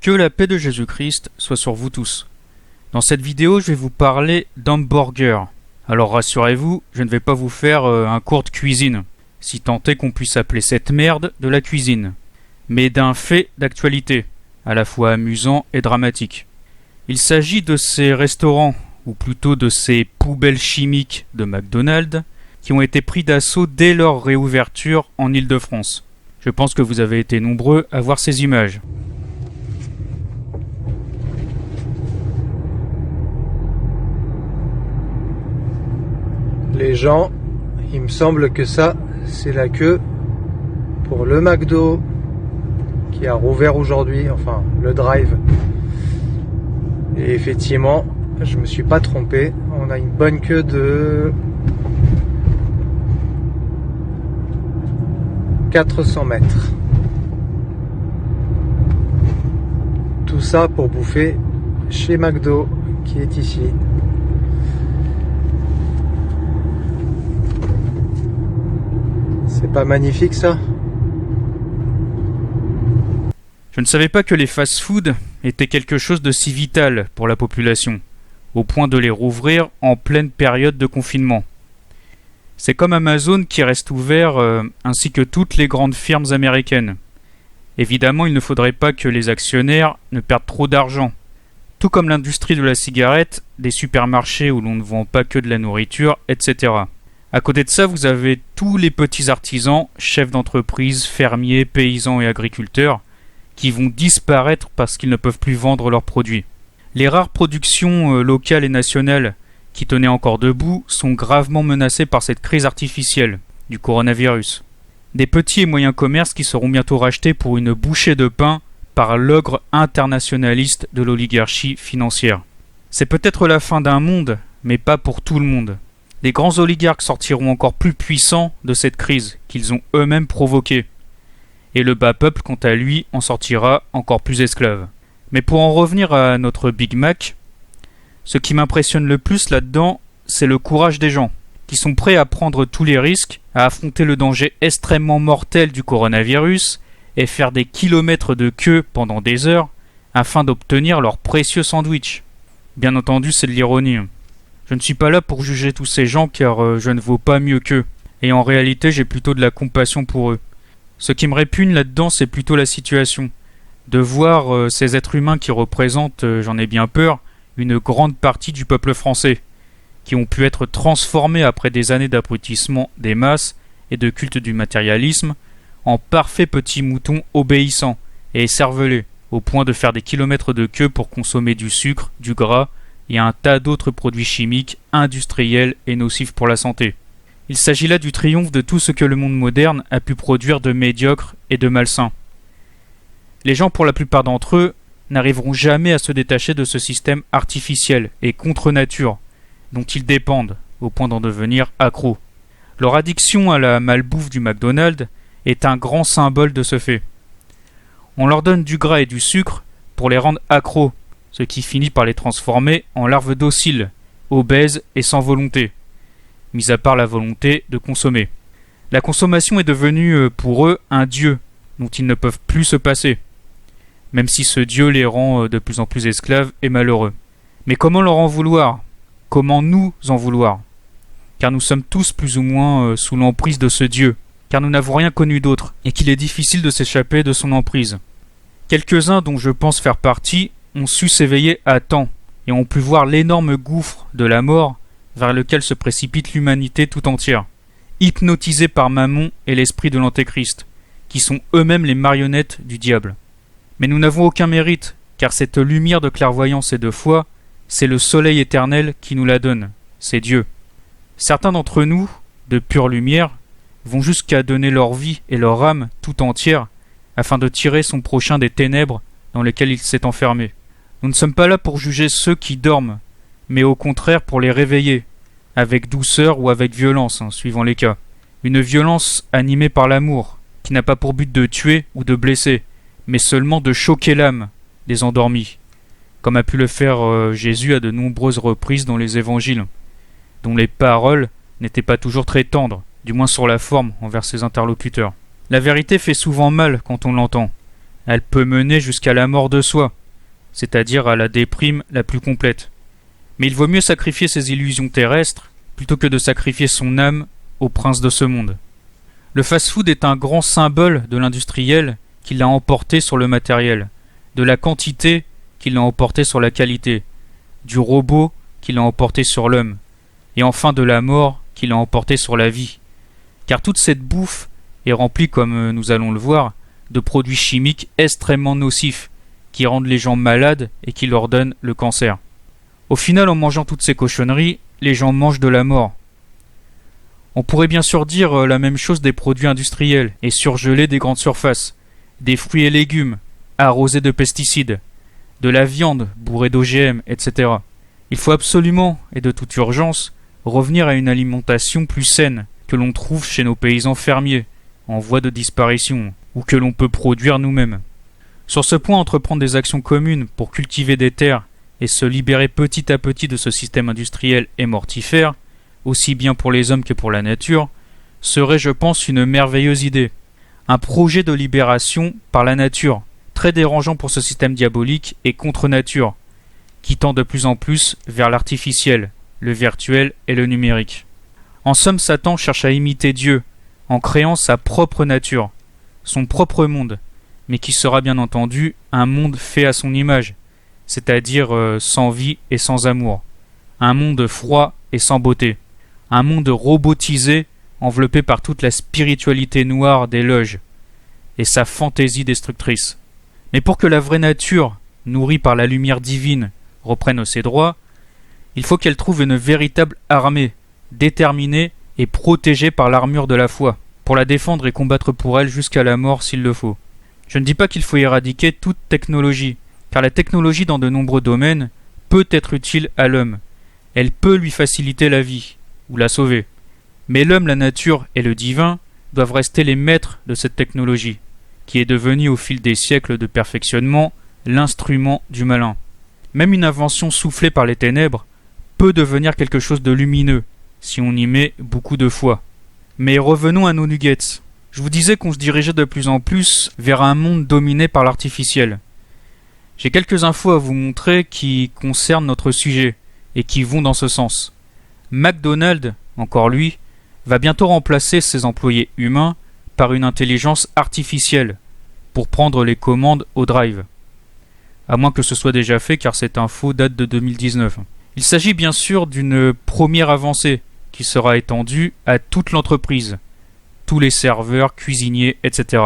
Que la paix de Jésus-Christ soit sur vous tous. Dans cette vidéo, je vais vous parler d'hamburger. Alors rassurez-vous, je ne vais pas vous faire un cours de cuisine, si tant est qu'on puisse appeler cette merde de la cuisine, mais d'un fait d'actualité, à la fois amusant et dramatique. Il s'agit de ces restaurants, ou plutôt de ces poubelles chimiques de McDonald's, qui ont été pris d'assaut dès leur réouverture en Île-de-France. Je pense que vous avez été nombreux à voir ces images. Les gens, il me semble que ça, c'est la queue pour le McDo qui a rouvert aujourd'hui, enfin le drive. Et effectivement, je me suis pas trompé, on a une bonne queue de 400 mètres. Tout ça pour bouffer chez McDo qui est ici. C'est pas magnifique ça? Je ne savais pas que les fast-foods étaient quelque chose de si vital pour la population, au point de les rouvrir en pleine période de confinement. C'est comme Amazon qui reste ouvert, ainsi que toutes les grandes firmes américaines. Évidemment, il ne faudrait pas que les actionnaires ne perdent trop d'argent. Tout comme l'industrie de la cigarette, des supermarchés où l'on ne vend pas que de la nourriture, etc. À côté de ça, vous avez tous les petits artisans, chefs d'entreprise, fermiers, paysans et agriculteurs, qui vont disparaître parce qu'ils ne peuvent plus vendre leurs produits. Les rares productions locales et nationales qui tenaient encore debout sont gravement menacées par cette crise artificielle du coronavirus. Des petits et moyens commerces qui seront bientôt rachetés pour une bouchée de pain par l'ogre internationaliste de l'oligarchie financière. C'est peut-être la fin d'un monde, mais pas pour tout le monde. Les grands oligarques sortiront encore plus puissants de cette crise qu'ils ont eux-mêmes provoquée. Et le bas peuple, quant à lui, en sortira encore plus esclave. Mais pour en revenir à notre Big Mac, ce qui m'impressionne le plus là-dedans, c'est le courage des gens, qui sont prêts à prendre tous les risques, à affronter le danger extrêmement mortel du coronavirus, et faire des kilomètres de queue pendant des heures, afin d'obtenir leur précieux sandwich. Bien entendu, c'est de l'ironie. Je ne suis pas là pour juger tous ces gens car je ne vaux pas mieux qu'eux, et en réalité j'ai plutôt de la compassion pour eux. Ce qui me répugne là-dedans, c'est plutôt la situation. De voir ces êtres humains qui représentent, j'en ai bien peur, une grande partie du peuple français, qui ont pu être transformés après des années d'abrutissement des masses et de culte du matérialisme, en parfaits petits moutons obéissants et écervelés, au point de faire des kilomètres de queue pour consommer du sucre, du gras, et un tas d'autres produits chimiques, industriels et nocifs pour la santé. Il s'agit là du triomphe de tout ce que le monde moderne a pu produire de médiocre et de malsain. Les gens, pour la plupart d'entre eux, n'arriveront jamais à se détacher de ce système artificiel et contre nature, dont ils dépendent, au point d'en devenir accros. Leur addiction à la malbouffe du McDonald's est un grand symbole de ce fait. On leur donne du gras et du sucre pour les rendre accros, ce qui finit par les transformer en larves dociles, obèses et sans volonté, mis à part la volonté de consommer. La consommation est devenue pour eux un dieu dont ils ne peuvent plus se passer, même si ce dieu les rend de plus en plus esclaves et malheureux. Mais comment leur en vouloir? Comment nous en vouloir? Car nous sommes tous plus ou moins sous l'emprise de ce dieu, car nous n'avons rien connu d'autre, et qu'il est difficile de s'échapper de son emprise. Quelques-uns dont je pense faire partie ont su s'éveiller à temps et ont pu voir l'énorme gouffre de la mort vers lequel se précipite l'humanité tout entière, hypnotisée par Mammon et l'esprit de l'Antéchrist, qui sont eux-mêmes les marionnettes du diable. Mais nous n'avons aucun mérite, car cette lumière de clairvoyance et de foi, c'est le soleil éternel qui nous la donne, c'est Dieu. Certains d'entre nous, de pure lumière, vont jusqu'à donner leur vie et leur âme tout entière afin de tirer son prochain des ténèbres dans lesquelles il s'est enfermé. Nous ne sommes pas là pour juger ceux qui dorment, mais au contraire pour les réveiller, avec douceur ou avec violence, suivant les cas. Une violence animée par l'amour, qui n'a pas pour but de tuer ou de blesser, mais seulement de choquer l'âme des endormis, comme a pu le faire Jésus à de nombreuses reprises dans les évangiles, dont les paroles n'étaient pas toujours très tendres, du moins sur la forme envers ses interlocuteurs. La vérité fait souvent mal quand on l'entend. Elle peut mener jusqu'à la mort de soi, c'est-à-dire à la déprime la plus complète. Mais il vaut mieux sacrifier ses illusions terrestres plutôt que de sacrifier son âme au prince de ce monde. Le fast-food est un grand symbole de l'industriel qui l'a emporté sur le matériel, de la quantité qui l'a emporté sur la qualité, du robot qui l'a emporté sur l'homme, et enfin de la mort qui l'a emporté sur la vie. Car toute cette bouffe est remplie, comme nous allons le voir, de produits chimiques extrêmement nocifs, qui rendent les gens malades et qui leur donnent le cancer. Au final, en mangeant toutes ces cochonneries, les gens mangent de la mort. On pourrait bien sûr dire la même chose des produits industriels et surgelés des grandes surfaces, des fruits et légumes arrosés de pesticides, de la viande bourrée d'OGM, etc. Il faut absolument, et de toute urgence, revenir à une alimentation plus saine que l'on trouve chez nos paysans fermiers, en voie de disparition, ou que l'on peut produire nous-mêmes. Sur ce point, entreprendre des actions communes pour cultiver des terres et se libérer petit à petit de ce système industriel et mortifère, aussi bien pour les hommes que pour la nature, serait, je pense, une merveilleuse idée. Un projet de libération par la nature, très dérangeant pour ce système diabolique et contre nature, qui tend de plus en plus vers l'artificiel, le virtuel et le numérique. En somme, Satan cherche à imiter Dieu, en créant sa propre nature, son propre monde, mais qui sera bien entendu un monde fait à son image, c'est-à-dire sans vie et sans amour, un monde froid et sans beauté, un monde robotisé enveloppé par toute la spiritualité noire des loges et sa fantaisie destructrice. Mais pour que la vraie nature, nourrie par la lumière divine, reprenne ses droits, il faut qu'elle trouve une véritable armée, déterminée et protégée par l'armure de la foi, pour la défendre et combattre pour elle jusqu'à la mort s'il le faut. Je ne dis pas qu'il faut éradiquer toute technologie, car la technologie dans de nombreux domaines peut être utile à l'homme. Elle peut lui faciliter la vie, ou la sauver. Mais l'homme, la nature et le divin doivent rester les maîtres de cette technologie, qui est devenue au fil des siècles de perfectionnement l'instrument du malin. Même une invention soufflée par les ténèbres peut devenir quelque chose de lumineux, si on y met beaucoup de foi. Mais revenons à nos nuggets. Je vous disais qu'on se dirigeait de plus en plus vers un monde dominé par l'artificiel. J'ai quelques infos à vous montrer qui concernent notre sujet et qui vont dans ce sens. McDonald's, encore lui, va bientôt remplacer ses employés humains par une intelligence artificielle pour prendre les commandes au drive. À moins que ce soit déjà fait car cette info date de 2019. Il s'agit bien sûr d'une première avancée qui sera étendue à toute l'entreprise, tous les serveurs, cuisiniers, etc.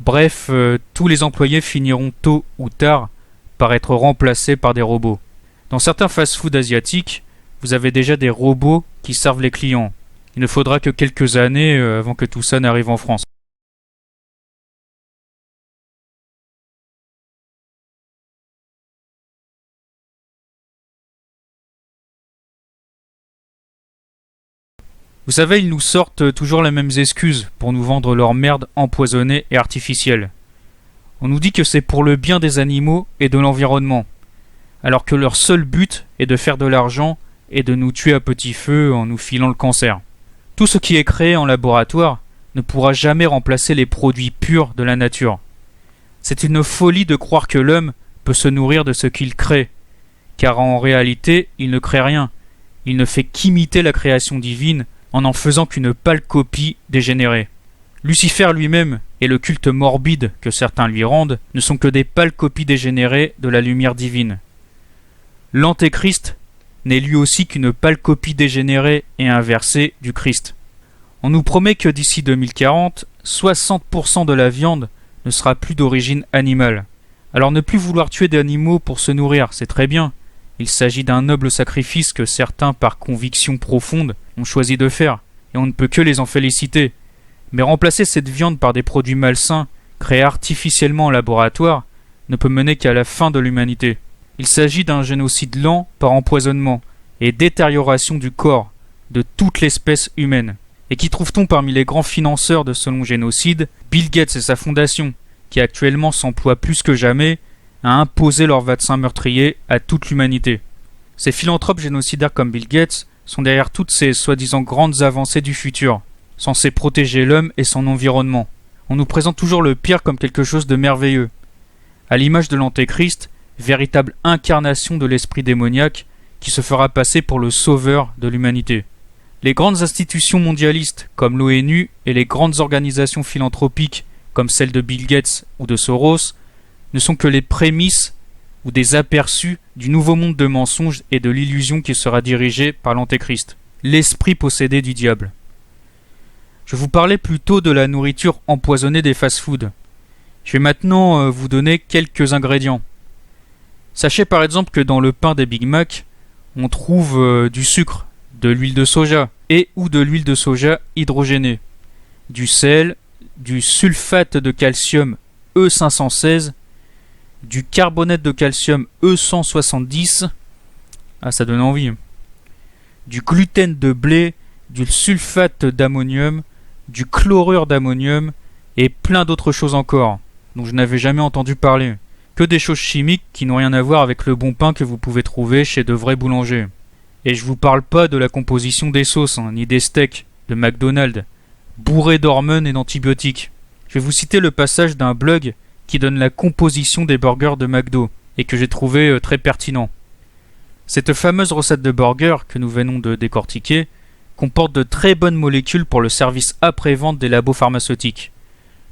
Bref, tous les employés finiront tôt ou tard par être remplacés par des robots. Dans certains fast-food asiatiques, vous avez déjà des robots qui servent les clients. Il ne faudra que quelques années avant que tout ça n'arrive en France. Vous savez, ils nous sortent toujours les mêmes excuses pour nous vendre leur merde empoisonnée et artificielle. On nous dit que c'est pour le bien des animaux et de l'environnement, alors que leur seul but est de faire de l'argent et de nous tuer à petit feu en nous filant le cancer. Tout ce qui est créé en laboratoire ne pourra jamais remplacer les produits purs de la nature. C'est une folie de croire que l'homme peut se nourrir de ce qu'il crée, car en réalité, il ne crée rien. Il ne fait qu'imiter la création divine en n'en faisant qu'une pâle copie dégénérée. Lucifer lui-même et le culte morbide que certains lui rendent ne sont que des pâles copies dégénérées de la lumière divine. L'Antéchrist n'est lui aussi qu'une pâle copie dégénérée et inversée du Christ. On nous promet que d'ici 2040, 60% de la viande ne sera plus d'origine animale. Alors ne plus vouloir tuer des animaux pour se nourrir, c'est très bien. Il s'agit d'un noble sacrifice que certains, par conviction profonde, ont choisi de faire, et on ne peut que les en féliciter. Mais remplacer cette viande par des produits malsains, créés artificiellement en laboratoire, ne peut mener qu'à la fin de l'humanité. Il s'agit d'un génocide lent par empoisonnement et détérioration du corps de toute l'espèce humaine. Et qui trouve-t-on parmi les grands financeurs de ce long génocide? Bill Gates et sa fondation, qui actuellement s'emploient plus que jamais à imposer leur vaccin meurtrier à toute l'humanité. Ces philanthropes génocidaires comme Bill Gates sont derrière toutes ces soi-disant grandes avancées du futur, censées protéger l'homme et son environnement. On nous présente toujours le pire comme quelque chose de merveilleux. À l'image de l'Antéchrist, véritable incarnation de l'esprit démoniaque qui se fera passer pour le sauveur de l'humanité. Les grandes institutions mondialistes comme l'ONU et les grandes organisations philanthropiques comme celles de Bill Gates ou de Soros ne sont que les prémices ou des aperçus du nouveau monde de mensonges et de l'illusion qui sera dirigé par l'Antéchrist, l'esprit possédé du diable. Je vous parlais plutôt de la nourriture empoisonnée des fast-foods. Je vais maintenant vous donner quelques ingrédients. Sachez par exemple que dans le pain des Big Mac, on trouve du sucre, de l'huile de soja et ou de l'huile de soja hydrogénée, du sel, du sulfate de calcium E516, du carbonate de calcium E170, ça donne envie, du gluten de blé, du sulfate d'ammonium, du chlorure d'ammonium et plein d'autres choses encore, dont je n'avais jamais entendu parler. Que des choses chimiques qui n'ont rien à voir avec le bon pain que vous pouvez trouver chez de vrais boulangers. Et je vous parle pas de la composition des sauces, ni des steaks de McDonald's, bourrés d'hormones et d'antibiotiques. Je vais vous citer le passage d'un blog qui donne la composition des burgers de McDo, et que j'ai trouvé très pertinent. Cette fameuse recette de burger que nous venons de décortiquer comporte de très bonnes molécules pour le service après-vente des labos pharmaceutiques.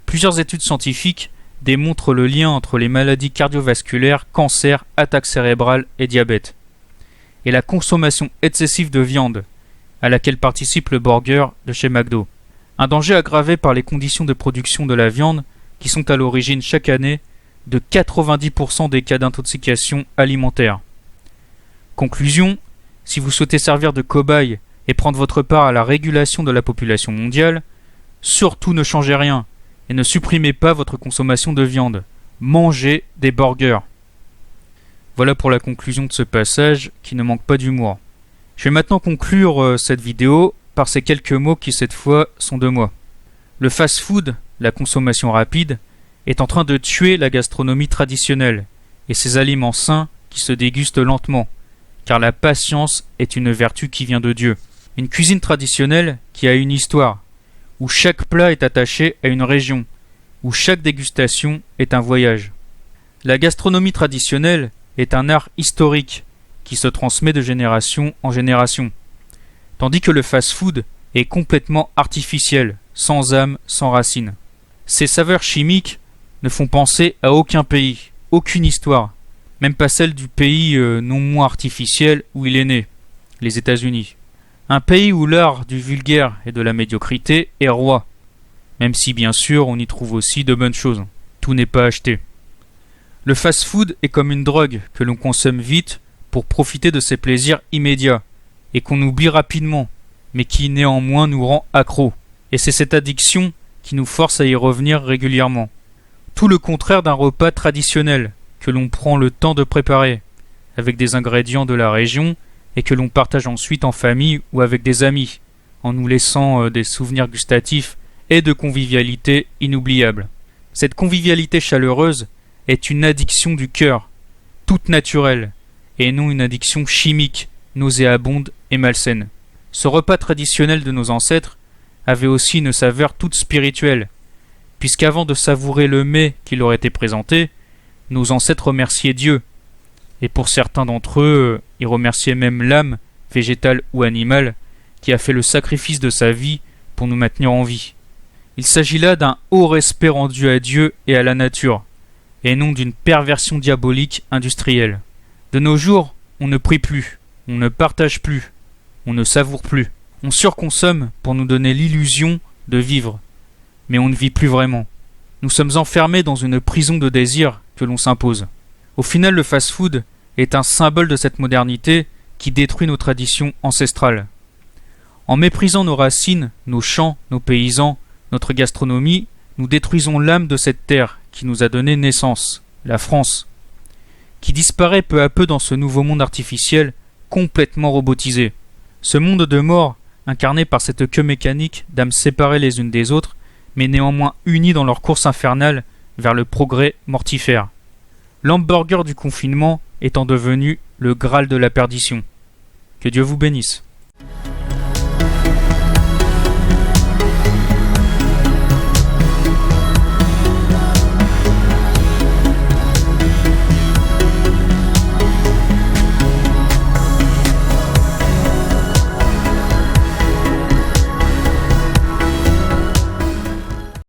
Plusieurs études scientifiques démontrent le lien entre les maladies cardiovasculaires, cancers, attaques cérébrales et diabète. Et la consommation excessive de viande, à laquelle participe le burger de chez McDo. Un danger aggravé par les conditions de production de la viande qui sont à l'origine chaque année de 90% des cas d'intoxication alimentaire. Conclusion, si vous souhaitez servir de cobaye et prendre votre part à la régulation de la population mondiale, surtout ne changez rien et ne supprimez pas votre consommation de viande. Mangez des burgers. Voilà pour la conclusion de ce passage qui ne manque pas d'humour. Je vais maintenant conclure cette vidéo par ces quelques mots qui cette fois sont de moi. Le fast-food, la consommation rapide, est en train de tuer la gastronomie traditionnelle et ces aliments sains qui se dégustent lentement, car la patience est une vertu qui vient de Dieu. Une cuisine traditionnelle qui a une histoire, où chaque plat est attaché à une région, où chaque dégustation est un voyage. La gastronomie traditionnelle est un art historique qui se transmet de génération en génération, tandis que le fast-food est complètement artificiel, sans âme, sans racines. Ces saveurs chimiques ne font penser à aucun pays, aucune histoire, même pas celle du pays non moins artificiel où il est né, les États-Unis. Un pays où l'art du vulgaire et de la médiocrité est roi, même si bien sûr on y trouve aussi de bonnes choses. Tout n'est pas acheté. Le fast-food est comme une drogue que l'on consomme vite pour profiter de ses plaisirs immédiats et qu'on oublie rapidement, mais qui néanmoins nous rend accros. Et c'est cette addiction qui nous force à y revenir régulièrement. Tout le contraire d'un repas traditionnel que l'on prend le temps de préparer, avec des ingrédients de la région et que l'on partage ensuite en famille ou avec des amis, en nous laissant des souvenirs gustatifs et de convivialité inoubliables. Cette convivialité chaleureuse est une addiction du cœur, toute naturelle, et non une addiction chimique, nauséabonde et malsaine. Ce repas traditionnel de nos ancêtres avait aussi une saveur toute spirituelle, puisqu'avant de savourer le mets qui leur était présenté, nos ancêtres remerciaient Dieu, et pour certains d'entre eux, ils remerciaient même l'âme, végétale ou animale, qui a fait le sacrifice de sa vie pour nous maintenir en vie. Il s'agit là d'un haut respect rendu à Dieu et à la nature, et non d'une perversion diabolique industrielle. De nos jours, on ne prie plus, on ne partage plus, on ne savoure plus. On surconsomme pour nous donner l'illusion de vivre, mais on ne vit plus vraiment. Nous sommes enfermés dans une prison de désirs que l'on s'impose. Au final, le fast-food est un symbole de cette modernité qui détruit nos traditions ancestrales. En méprisant nos racines, nos chants, nos paysans, notre gastronomie, nous détruisons l'âme de cette terre qui nous a donné naissance, la France, qui disparaît peu à peu dans ce nouveau monde artificiel complètement robotisé. Ce monde de mort, incarné par cette queue mécanique d'âmes séparées les unes des autres, mais néanmoins unies dans leur course infernale vers le progrès mortifère. L'hamburger du confinement étant devenu le Graal de la perdition. Que Dieu vous bénisse.